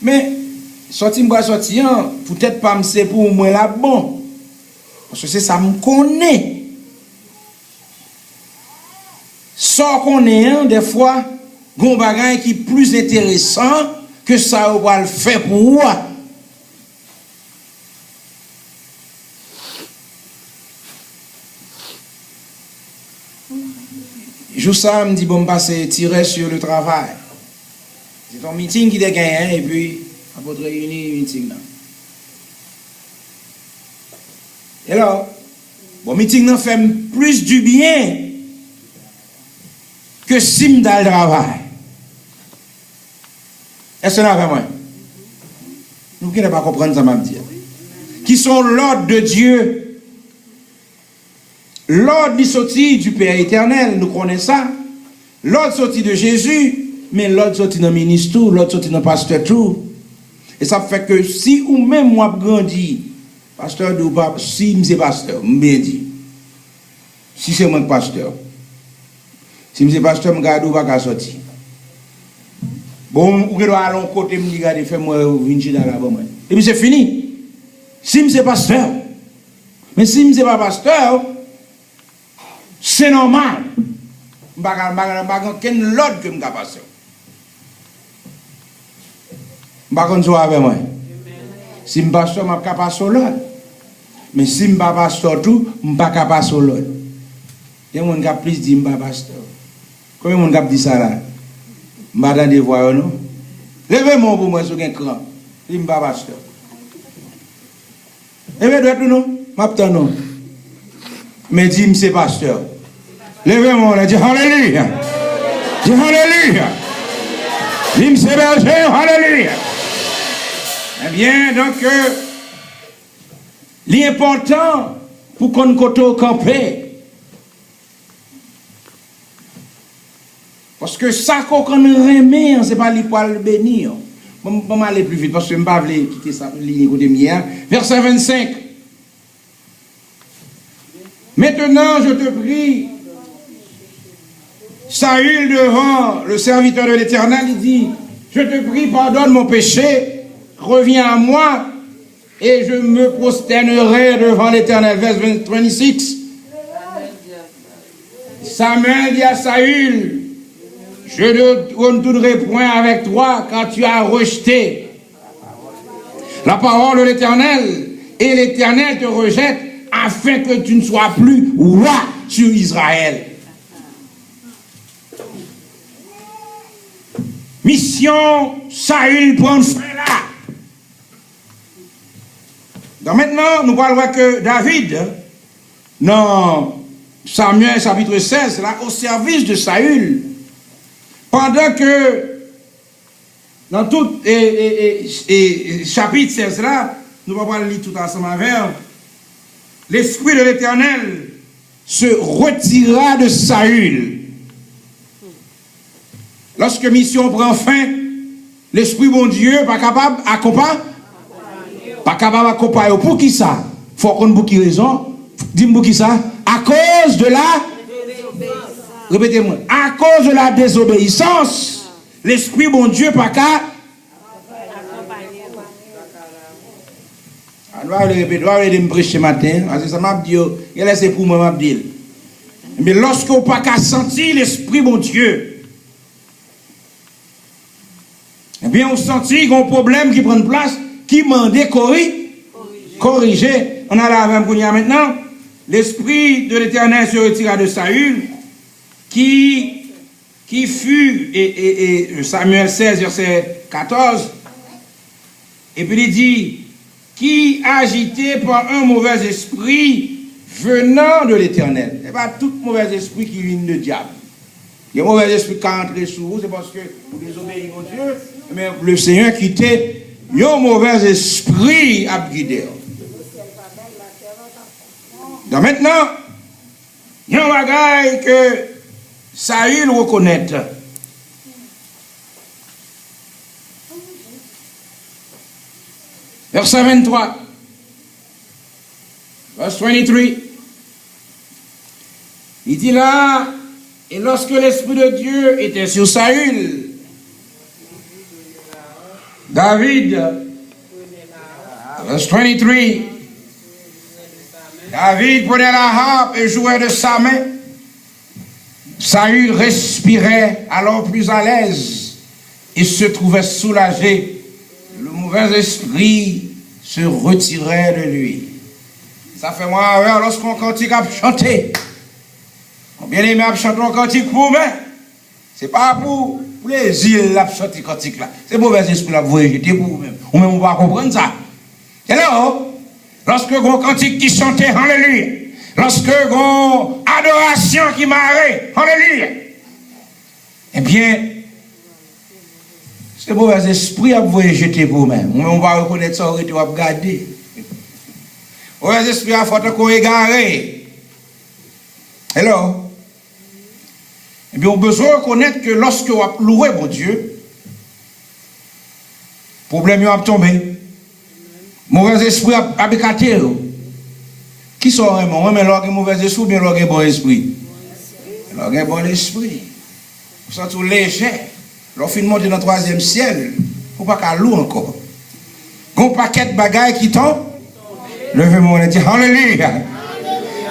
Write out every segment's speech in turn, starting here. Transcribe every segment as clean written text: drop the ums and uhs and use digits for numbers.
Mais, sorti, peut-être pas c'est pour moi là bon. Parce que c'est ça me connaît. Sans qu'on ait des fois, gon bagay qui est plus intéressant que ça on va le faire pour moi. Jour ça, me dit bon passer tirer sur le travail. C'est un meeting qui est gagné et puis après réunir meeting là. Et alors, bon meeting là fait plus du bien que si dans le travail. Est-ce que vous avez moi? Nous ne pouvons pas comprendre ça, m'a dit. Qui sont l'ordre de Dieu. L'ordre sorti du Père éternel, nous connaissons ça. L'ordre sorti de Jésus, mais l'ordre sorti dans le ministre, l'ordre sorti dans le pasteur tout. Et ça fait que si ou même moi grandi, pasteur de pas, si je suis pasteur, je dit. Si c'est moi pasteur. Si je suis pasteur, je garde ou pas sortir. Bon, ou doit aller côté me dire regardez fais-moi venir dans la bonne. Et puis c'est fini. Si je suis pasteur. Mais si je ne suis pas pasteur, c'est normal. Je ne sais quel l'ordre que je vais passer. Je ne sais pas avec moi. Si je suis pasteur, je ne peux pas passer l'ordre. Mais si je ne suis pas pasteur tout, je ne peux pas passer l'ordre. Il y a des gens qui plus dit que je ne suis pas pasteur. Combien de gens qui dit ça là? Je ne vais pas voir, non? Levez-moi pour moi sur un cran. Je ne suis pas pasteur. Levez-moi, non? Je ne non. Mais dis-moi, c'est pasteur. Levez-moi, dis Alléluia. Dis Alléluia. Dis-moi, c'est berger, Alléluia. Eh bien, donc, l'important pour qu'on côté camper. Parce que ça qu'on remet, c'est pas pour le bénir. Je vais aller plus vite parce que je ne vais pas quitter ça ligne côté mien. Verset 25. Maintenant, je te prie, Saül devant le serviteur de l'Éternel, il dit, je te prie, pardonne mon péché, reviens à moi, et je me prosternerai devant l'Éternel. Verset 26. Samuel dit à Saül, je ne retournerai point avec toi, car tu as rejeté la parole de l'Éternel, et l'Éternel te rejette, afin que tu ne sois plus roi sur Israël. Mission Saül prend fin là. Donc maintenant, nous parlons que David, dans Samuel chapitre 16, là, au service de Saül, pendant que dans tout chapitre 16 là, nous ne pouvons pas le lire tout ensemble avec, l'Esprit de l'Éternel se retira de Saül. Lorsque mission prend fin, l'Esprit bon Dieu pas capable d'accompagner. Pas capable d'accompagner. Pour qui ça? Faut qu'on pour qui raison? Dis-moi pour qui ça? À cause de la... Répétez-moi. À cause de la désobéissance, l'Esprit bon Dieu pas capable... Je vais répéter, je vais me prêcher matin, parce que ça m'a dit, c'est pour moi, m'a dit. Mais lorsque vous n'avez pas senti l'Esprit bon Dieu, eh bien, on sentit qu'il y a un problème qui prend place, qui m'a corriger. On a là avec maintenant, l'Esprit de l'Éternel se retira de Saül, qui fut, et Samuel 16, verset 14, et puis il dit, qui agité par un mauvais esprit venant de l'Éternel. Ce n'est pas tout mauvais esprit qui vient de diable. Il y a un mauvais esprit qui est entré sur vous, c'est parce que vous désobéissez mon Dieu, mais le Seigneur quitté, il y a un mauvais esprit à guider. Donc maintenant, il y a un bagage que Saül reconnaît. Verset 23. Verset 23. Il dit là, et lorsque l'Esprit de Dieu était sur Saül, David, verse 23, David prenait la harpe et jouait de sa main. Saül respirait alors plus à l'aise et se trouvait soulagé. Le mauvais esprit se retirait de lui. Ça fait moi lorsqu'on cantique à chanter. On bien aimé à chanter un cantique pour moi. C'est pas pour plaisir la chanter cantique là. C'est mauvais esprit la vous jeter pour vous-même. Ou même on va comprendre ça. Hello? Lorsque on cantique qui chantait, alléluia. Lorsque on adoration qui marrait, alléluia. Eh bien, c'est mauvais esprit à vous jeter pour vous-même. Ou même on va reconnaître ça, on va regarder. Mauvais esprit à faut qu'on égaré. Hello? Eh bien, on a besoin de reconnaître que lorsque on a loué mon Dieu, problème va tomber. Mauvais esprit a bécaté. Qui sont vraiment? Mais l'orgue mauvais esprit ou bien l'orgue bon esprit? L'orgue bon esprit. Vous sentez tout léger. Lorsqu'on monte dans le 3e ciel, il ne faut pas qu'à louer encore. Un paquet de bagailles qui tombent. Levez-moi et dites Alléluia.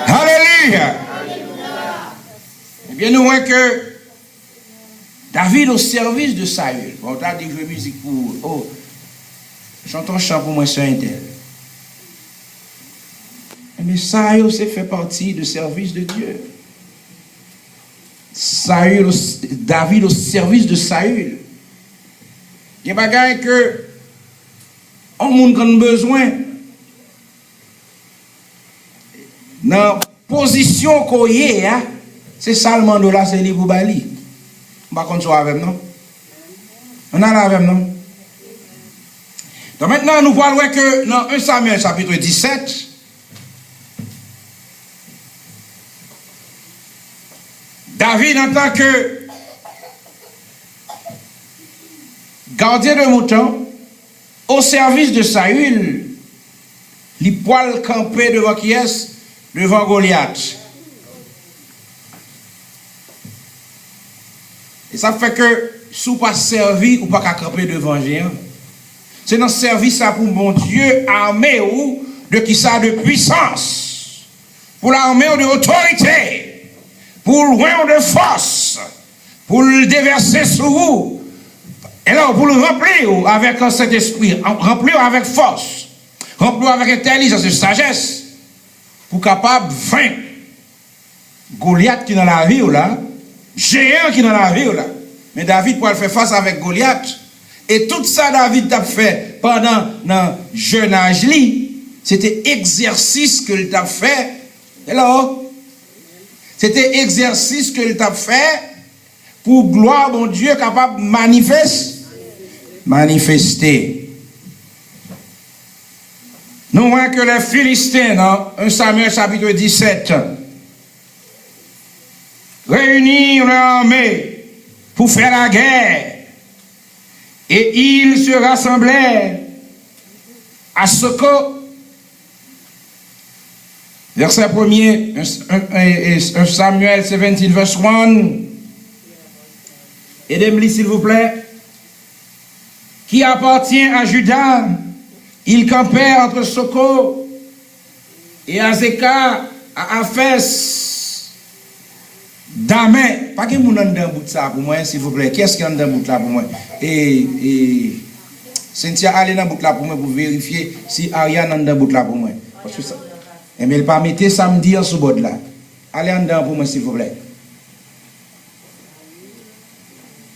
Alléluia. Eh bien, nous voyons que David au service de Saül. On t'a dit jouer musique pour. Oh, chante un chant pour moi sur un tel. Mais Saül, c'est fait partie du service de Dieu. David au service de Saül. Il y a des bagailles que on monde a besoin. Dans la position qu'on y est, c'est seulement de là, c'est libre pour Bali. On va continuer avec nous. On a là avec nous. Donc maintenant, nous voyons que dans 1 Samuel chapitre 17, David, en tant que gardien de mouton, au service de Saül, il poil campé devant qui est? Devant Goliath. Et ça fait que si vous pas servi ou pas camper devant géant, c'est dans service ça pour mon Dieu armé ou de qui ça de puissance, pour l'armée de autorité, pour loin de force, pour le déverser sur vous, et là pour le remplir avec cet esprit, remplir avec force, remplir avec intelligence et sagesse, pour capable vaincre Goliath qui est dans la ville là, géant qui est dans la ville là. Mais David pour faire face avec Goliath, et tout ça David a fait pendant le jeune âge, c'était exercice que il t'a fait. Hello? C'était exercice que il t'a fait pour gloire mon Dieu capable de manifester. Nous voyons que les Philistins, dans 1 Samuel chapitre 17, réunirent leur armée pour faire la guerre. Et ils se rassemblèrent à Soko. Verset 1er, 1 Samuel 17, verse 1. Aidez-moi s'il vous plaît. Qui appartient à Juda. Il campait entre Soko et Azeka à Aphès. Damé. Pas que vous n'en d'un bout de ça pour moi, s'il vous plaît. Qu'est-ce qu'il y a dans bout de là pour moi? Et Cynthia, allez dans bout de là pour moi pour vérifier si Ariane a dans bout de là pour moi. Parce que ça. Et mais elle pas mettre samedi en sous bord là. Allez en dedans pour moi, s'il vous plaît.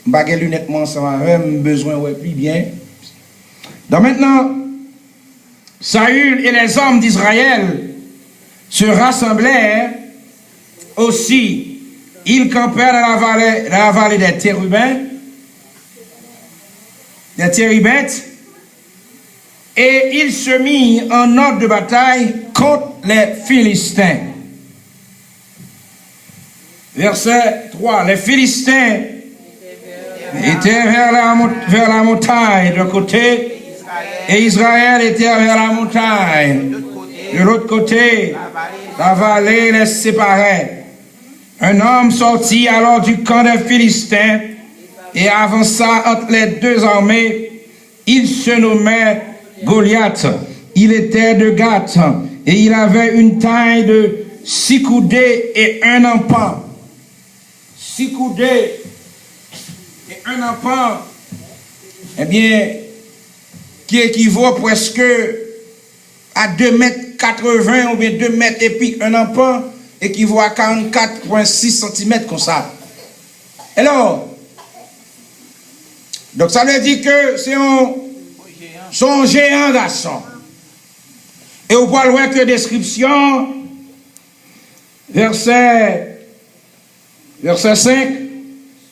Bagay lunettes, ça va besoin, ouais, plus bien. Donc maintenant, Saül et les hommes d'Israël se rassemblèrent aussi. Ils campèrent dans la vallée des Térubètes, et ils se mirent en ordre de bataille contre les Philistins. Verset 3. Les Philistins étaient vers la montagne d'un côté, et Israël était vers la montagne. De l'autre côté, la vallée les séparait. Un homme sortit alors du camp des Philistins et avança entre les deux armées. Il se nommait Goliath. Il était de Gath et il avait une taille de 6 coudées et 1 empan. 6 coudées et 1 empan, eh bien, qui équivaut presque à 2,80 m ou bien 2 mètres et puis 1 empan équivaut à 44,6 cm comme ça. Alors, donc ça veut dire que c'est un géant garçon. Et on voit loin que description, verset 5,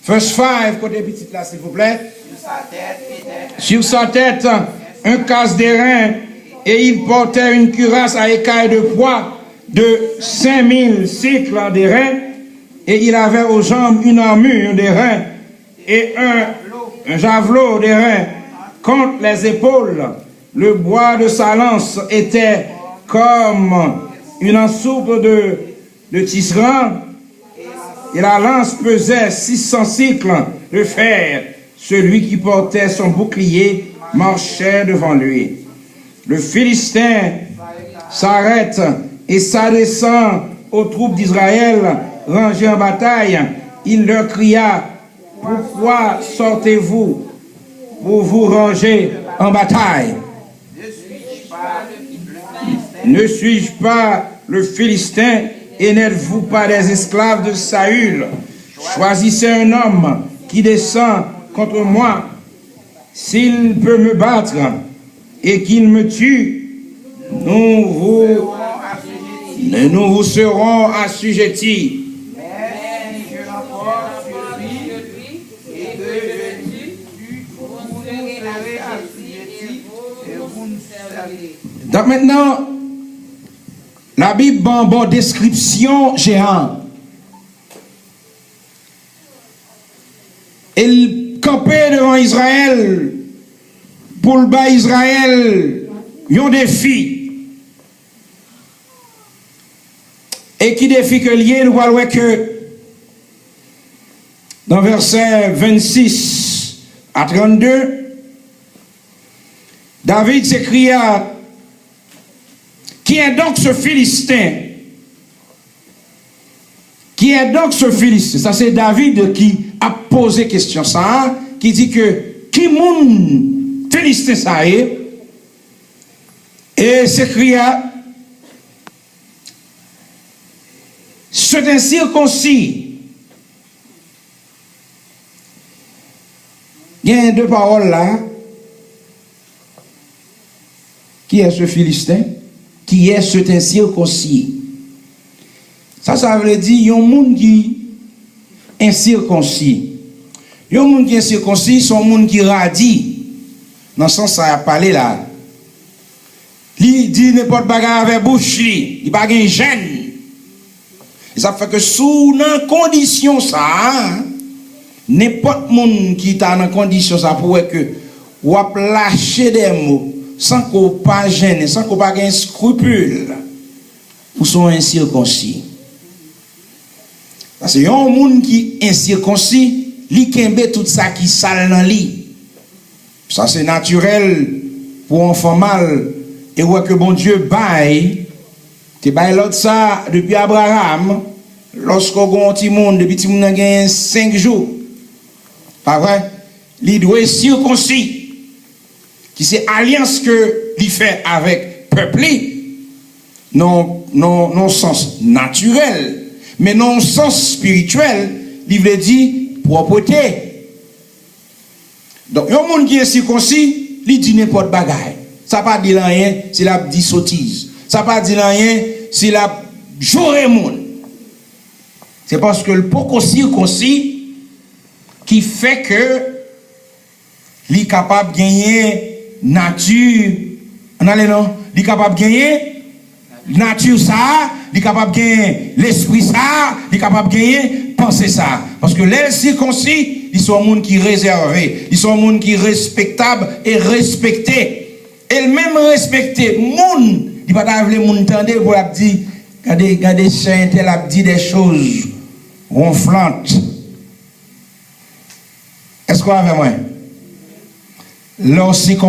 verse 5, côté petit là, s'il vous plaît. Sur sa tête, un casse d'airain, et il portait une cuirasse à écailles de poids de 5000 cycles d'airain, et il avait aux jambes une armure d'airain et un javelot d'airain contre les épaules. Le bois de sa lance était comme une ensoupe de tisserand, et la lance pesait 600 cycles de fer. Celui qui portait son bouclier marchait devant lui. Le Philistin s'arrête et s'adressant aux troupes d'Israël rangées en bataille, il leur cria: pourquoi sortez-vous pour vous ranger en bataille? Ne suis-je pas le Philistin et n'êtes-vous pas des esclaves de Saül? Choisissez un homme qui descend contre moi. S'il peut me battre et qu'il me tue, nous vous serons assujettis. Donc maintenant, la Bible a une bonne description géant. Il campait devant Israël pour le bas Israël un défi. Et qui défi que lié, nous voyons que dans verset 26 à 32, David s'écria: qui est donc ce Philistin? Qui est donc ce Philistin? Ça c'est David qui a posé question ça, qui dit que qui moun Philistin ça est? Et s'écria: c'est un circoncis. Il y a deux paroles là. Qui est ce Philistin? Qui est cet incirconcis? Ça veut dire, il y a un monde qui est incirconcis. Il y a un monde qui est incirconcis, c'est un monde qui radie. Dans le sens, ça a parlé là. Il dit n'importe bagarre avec bouche, il n'a pas de gêne. Et ça fait que sous une condition ça, n'importe monde qui est dans condition ça pourrait que ou a lâcher des mots sans qu'on pas gêne, sans qu'on pas un scrupule pour son incirconcis. Parce que y a un monde qui est incirconcis, li kembe tout ça qui sale dans lui. Ça c'est naturel pour un enfant mâle et ouais que bon Dieu baille, te baille l'autre ça depuis Abraham, lorsqu'on a un petit monde depuis petit monde a gagné 5 jours. Pas vrai? Il doit être circoncis. Qui c'est alliance que il fait avec peuple, non sens naturel, mais non sens spirituel, il veut dire propreté. Donc, un monde qui est circoncis, il dit n'importe bagaille. Ça pas dit rien, c'est la dit sottise. Ça pas dit rien, c'est la jouer monde. C'est parce que le pourquoi circoncis qui fait que il est capable de gagner nature, on a les noms, il est capable de gagner nature ça, il est capable de gagner l'esprit ça, il est capable de gagner penser ça. Parce que les circoncis, ils sont un monde qui réservé, ils sont un monde qui respectable et respecté. Et le même respecté, monde, il va pas le monde tendre pour la dire, regardez saint tel a dit des choses ronflantes. Est-ce qu'on a avec moi? Lorsqu'on